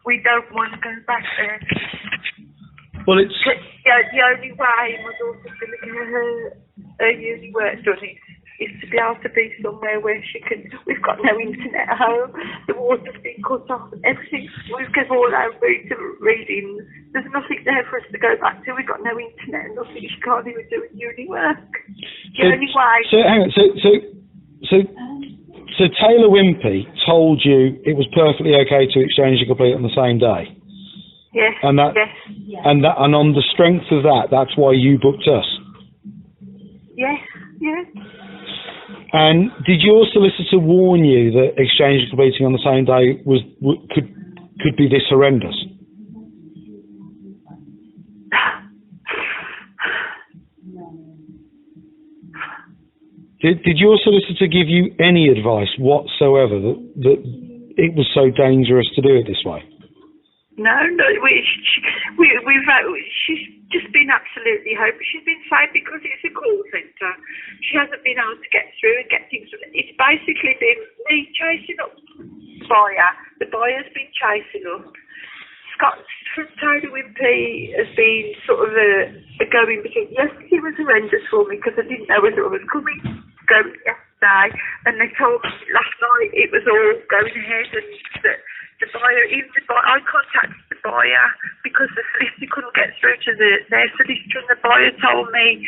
we don't want to go back there. Well, it's... The only way my daughter's going to get her uni work done is to be able to be somewhere where she can... We've got no internet at home. The water's been cut off. Everything... We've given all our readings. There's nothing there for us to go back to. We've got no internet and nothing. She can't even do uni work. The only way... So, hang on. So Taylor Wimpey told you it was perfectly okay to exchange and complete on the same day? Yes, yes. And on the strength of that, that's why you booked us? Yes, yes. And did your solicitor warn you that exchange and completing on the same day could be this horrendous? Did your solicitor give you any advice whatsoever that it was so dangerous to do it this way? No, she's just been absolutely hopeless. She's been saying because it's a call centre, she hasn't been able to get through and get things. It's basically been me chasing up the buyer. The buyer's been chasing up. Scott from Taylor Wimpey has been sort of a going between. Yesterday was horrendous for me because I didn't know whether I was going yesterday, and they told me last night it was all going ahead and that the buyer, I contacted the buyer because the solicitor couldn't get through to their solicitor, and the buyer told me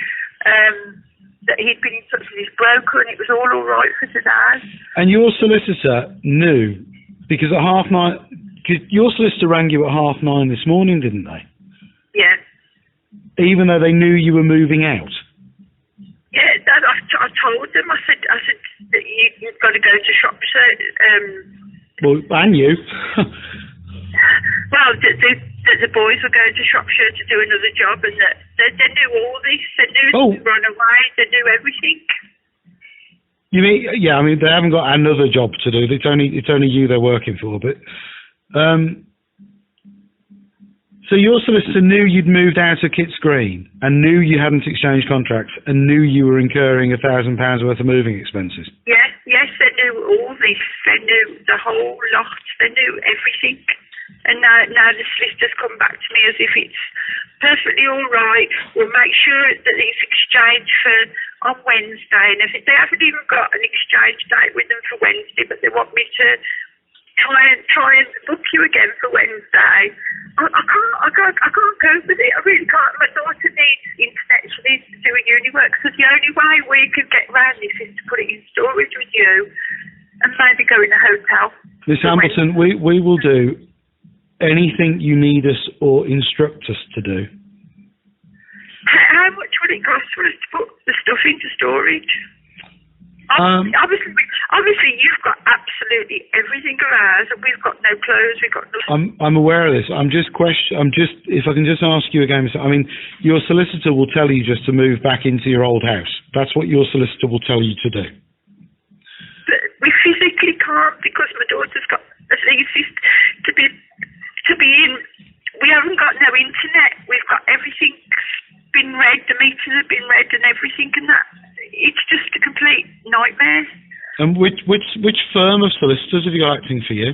that he'd been in touch with his broker and it was all right for today. And your solicitor knew, because at 9:30, because your solicitor rang you at 9:30 this morning, didn't they? Yeah. Even though they knew you were moving out? Yeah, I told them, I said that you've got to go to Shropshire. Well, and you. Well, the boys were going to Shropshire to do another job, and that they knew all this. They knew to run away. They knew everything. You mean? Yeah, I mean they haven't got another job to do. It's only you they're working for. But so your solicitor knew you'd moved out of Kitts Green and knew you hadn't exchanged contracts and knew you were incurring £1,000 worth of moving expenses. Yes, they knew all this. They knew the whole lot. They knew everything. And now the solicitor's come back to me as if it's perfectly all right. We'll make sure that it's exchanged on Wednesday. And if they haven't even got an exchange date with them for Wednesday, but they want me to try and book you again for Wednesday. I can't go with it. I really can't. My daughter needs internet. She needs to do a uni work. So the only way we can get around this is to put it in storage with you and maybe go in a hotel. Miss Hamilton, we will do anything you need us or instruct us to do. How much would it cost for us to put the stuff into storage? Obviously, you've got absolutely everything around, and we've got no clothes. We've got nothing. I'm aware of this. If I can just ask you again. I mean, your solicitor will tell you just to move back into your old house. That's what your solicitor will tell you to do. But we physically can't because my daughter's got a thesis to be in. We haven't got no internet. We've got everything been read. The meters have been read and everything, and that. It's just a complete nightmare. And which firm of solicitors have you got acting for you?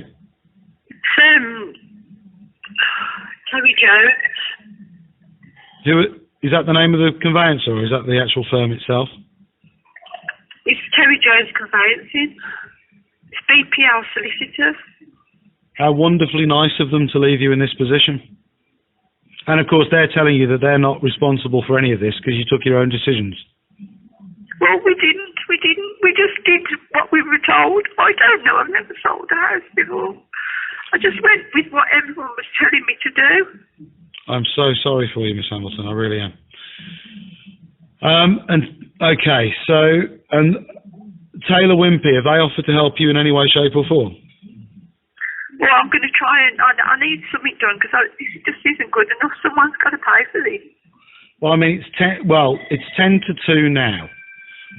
Terry Jones. Is that the name of the conveyancer, or is that the actual firm itself? It's Terry Jones Conveyancing. It's BPL Solicitors. How wonderfully nice of them to leave you in this position. And of course, they're telling you that they're not responsible for any of this because you took your own decisions. Well, we didn't. We just did what we were told. I don't know. I've never sold a house before. I just went with what everyone was telling me to do. I'm so sorry for you, Miss Hamilton. I really am. And Taylor Wimpey, have they offered to help you in any way, shape, or form? Well, I'm going to try and I need something done because this just isn't good enough. Someone's got to pay for this. Well, I mean, it's 10 to 2 now.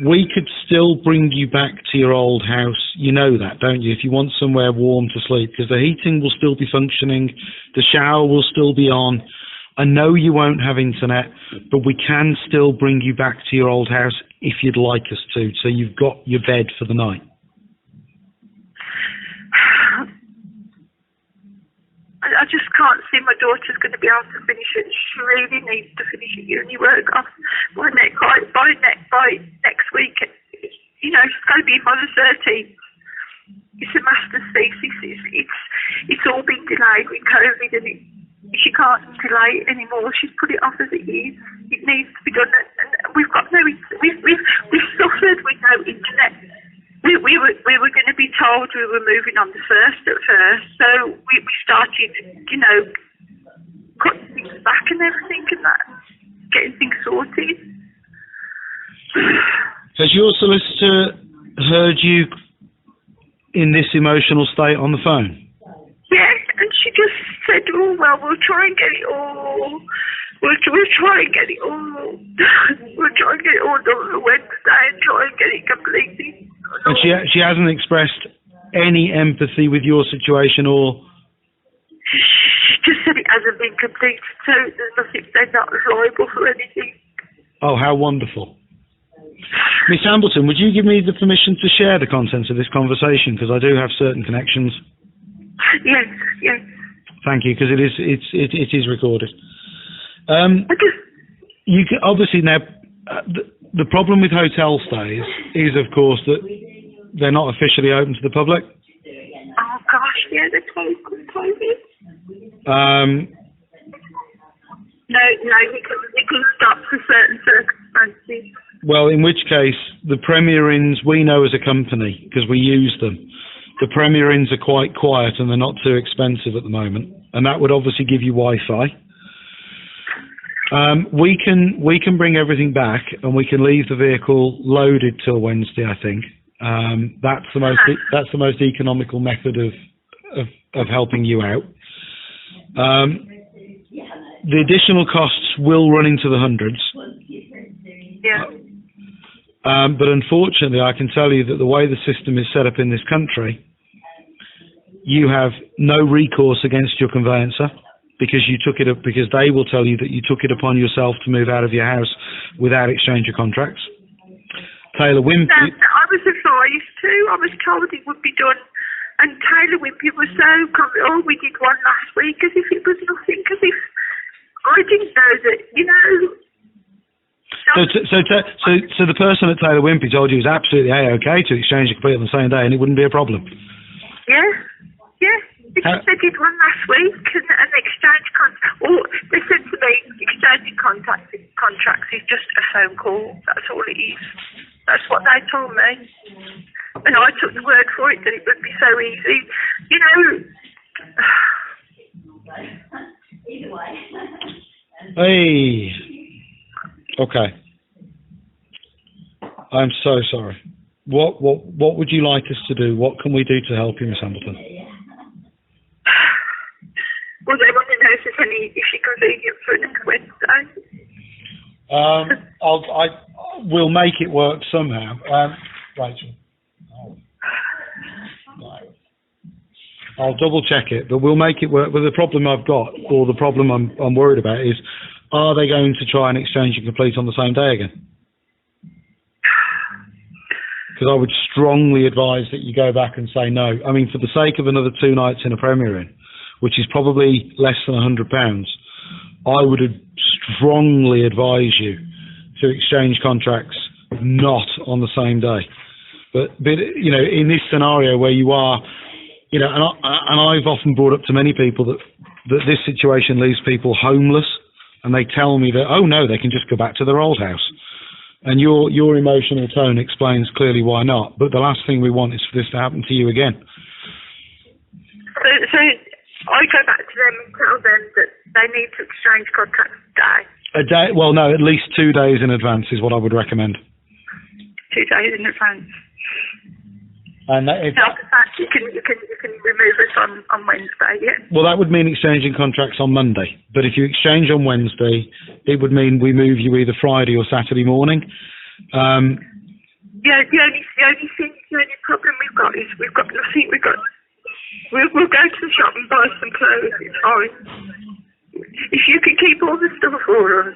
We could still bring you back to your old house. You know that, don't you? If you want somewhere warm to sleep, because the heating will still be functioning, the shower will still be on. I know you won't have internet, but we can still bring you back to your old house if you'd like us to, so you've got your bed for the night. I just can't see my daughter's going to be able to finish it. She really needs to finish her uni work off by next week. You know, she's going to be by the 13th. It's a master's thesis. It's all been delayed with COVID, and she can't delay it anymore. She's put it off as it is. It needs to be done, and we've got no. We've suffered with no internet. We were going to be told we were moving on the 1st at first, so we started, you know, cutting things back and everything and that, getting things sorted. Has your solicitor heard you in this emotional state on the phone? Yeah, and she just said, "Oh well, we'll try and get it all. We'll try and get it all. We'll try and get it all done on Wednesday and try and get it completely." And she hasn't expressed any empathy with your situation, or? She just said it hasn't been completed, so there's nothing. They're not liable for anything. Oh, how wonderful. Miss Ambleton, would you give me the permission to share the contents of this conversation, because I do have certain connections? Yes. Thank you, because it is recorded. You can, obviously now, the problem with hotel stays is, of course, that they're not officially open to the public. Oh gosh, yeah, they're closed with COVID. No, we can stop for certain circumstances. Well, in which case, the Premier Inns, we know as a company, because we use them, the Premier Inns are quite quiet and they're not too expensive at the moment. And that would obviously give you Wi-Fi. We can bring everything back and we can leave the vehicle loaded till Wednesday, I think. That's the most economical method of helping you out. The additional costs will run into the hundreds. Yeah. But unfortunately, I can tell you that the way the system is set up in this country, you have no recourse against your conveyancer because you took it up, because they will tell you that you took it upon yourself to move out of your house without exchange of contracts. Taylor Wimpey. I was advised to. I was told it would be done. And Taylor Wimpey was so we did one last week as if it was nothing, as if I didn't know that, you know. So the person at Taylor Wimpey told you it was absolutely okay to exchange a complete on the same day and it wouldn't be a problem? Yeah. Because they did one last week and exchange contract. Or they said to me, exchanging contracts is just a phone call. That's all it is. That's what they told me. And I took the word for it that it would be so easy. You know. Hey. Okay. I'm so sorry. What would you like us to do? What can we do to help you, Miss Hamilton? Well, they want to know if she can be here for next Wednesday. We'll make it work somehow. Rachel. I'll double check it, but we'll make it work. But the problem I've got, or the problem I'm worried about is, are they going to try and exchange and complete on the same day again? Because I would strongly advise that you go back and say no. I mean, for the sake of another 2 nights in a Premier Inn, which is probably less than £100, I would strongly advise you to exchange contracts not on the same day. But you know, in this scenario where you are, you know, and I've often brought up to many people that this situation leaves people homeless, and they tell me that, oh no, they can just go back to their old house. And your emotional tone explains clearly why not. But the last thing we want is for this to happen to you again. So I go back to them and tell them that they need to exchange contracts a day. Well, no, at least 2 days in advance is what I would recommend. 2 days in advance. And you can remove us on Wednesday, yeah. Well, that would mean exchanging contracts on Monday. But if you exchange on Wednesday, it would mean we move you either Friday or Saturday morning. The only problem we've got is we've got nothing. We'll go to the shop and buy some clothes. It's fine. If you can keep all the stuff for us.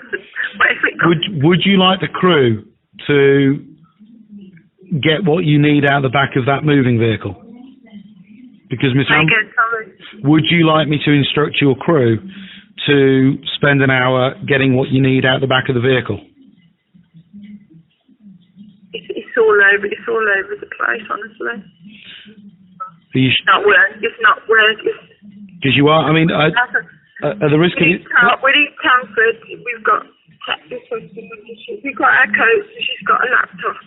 Would you like the crew to get what you need out the back of that moving vehicle? Because Miss Again, sorry. would you like me to instruct your crew to spend an hour getting what you need out the back of the vehicle? It's all over the place, honestly. It's not work. It's not work. Because you are, I mean, at the risk of it... We need Telford. We've got we've got our coats and she's got a laptop.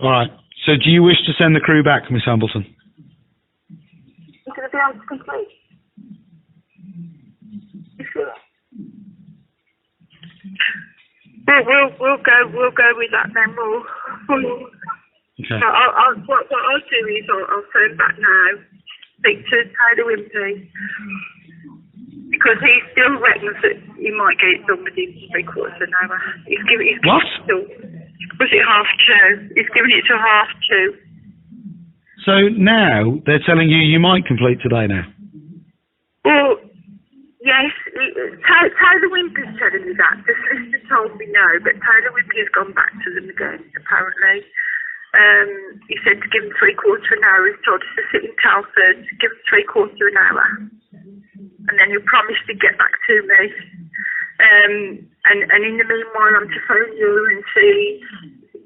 All right. So do you wish to send the crew back, Miss Hambleton? You're going to be able to complete. You sure? We'll go with that then. Okay. What I'll do is I'll phone back now, speak to Taylor Wimpy, because he still reckons that he might get it done within 3/4 of an hour. What? Was it 2:30? He's giving it to 2:30. So now they're telling you might complete today now? Well, yes. Taylor Wimpy's telling me that. The solicitor told me no, but Taylor Wimpy has gone back to them again, apparently. He said to give him 3/4 an hour. He's told us to sit in Telford, to give him 3/4 an hour. And then he'll promise to get back to me. And in the meanwhile, I'm to phone you and see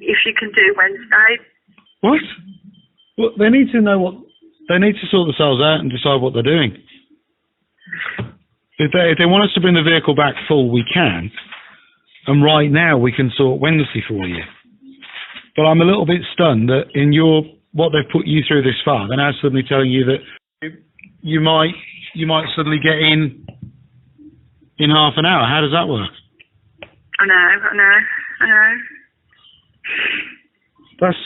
if you can do Wednesday. What? Well, they need to know what... They need to sort themselves out and decide what they're doing. If they want us to bring the vehicle back full, we can. And right now, we can sort Wednesday for you. But I'm a little bit stunned that in what they've put you through this far, they're now suddenly telling you that you might suddenly get in half an hour. How does that work? I know. That's...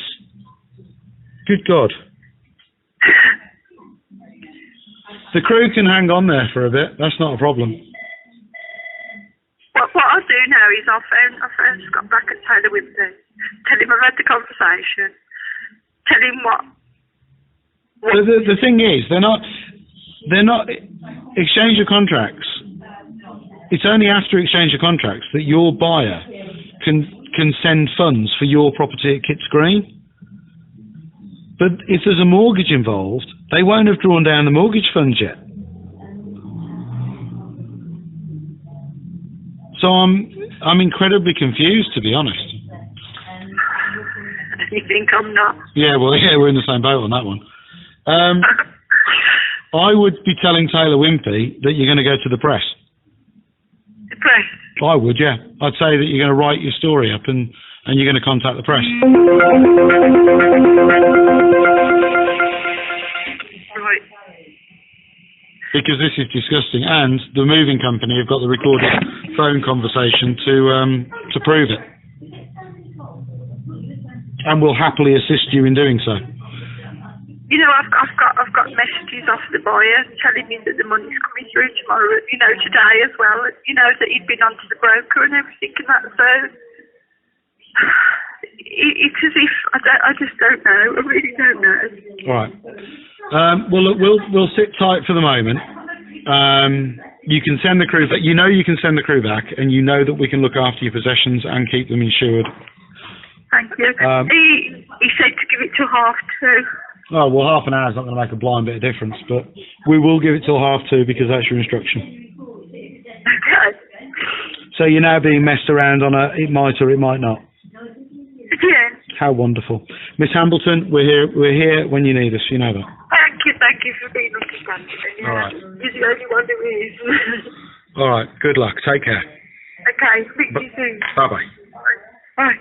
Good God. The crew can hang on there for a bit. That's not a problem. What I'll do now is I'll phone Scott back and Taylor Wimpy. Tell him I've had the conversation. Tell him what the thing is, they're not exchange of contracts. It's only after exchange of contracts that your buyer can send funds for your property at Kitts Green. But if there's a mortgage involved, they won't have drawn down the mortgage funds yet. So I'm incredibly confused, to be honest. You think I'm not? Yeah, well, yeah, we're in the same boat on that one. I would be telling Taylor Wimpy that you're going to go to the press. The press? I would, yeah. I'd say that you're going to write your story up and you're going to contact the press. Right. Because this is disgusting, and the moving company have got the recorded phone conversation to prove it. And will happily assist you in doing so. You know, I've got messages off the buyer telling me that the money's coming through tomorrow. You know, today as well. You know that he'd been onto the broker and everything and that. So it's as if I just don't know. I really don't know. All right. Well, look, we'll sit tight for the moment. You can send the crew back. You know you can send the crew back, and you know that we can look after your possessions and keep them insured. Thank you. He said to give it till 2:30. Oh, well, half an hour's not going to make a blind bit of difference, but we will give it till 2:30 because that's your instruction. Okay. So you're now being messed around on it might or it might not. Yeah. How wonderful. Miss Hambleton, we're here when you need us, you know that. Thank you for being understanding. Yeah. All right. You're the only one who is. All right, good luck. Take care. Okay, speak to you soon. Bye-bye. Bye.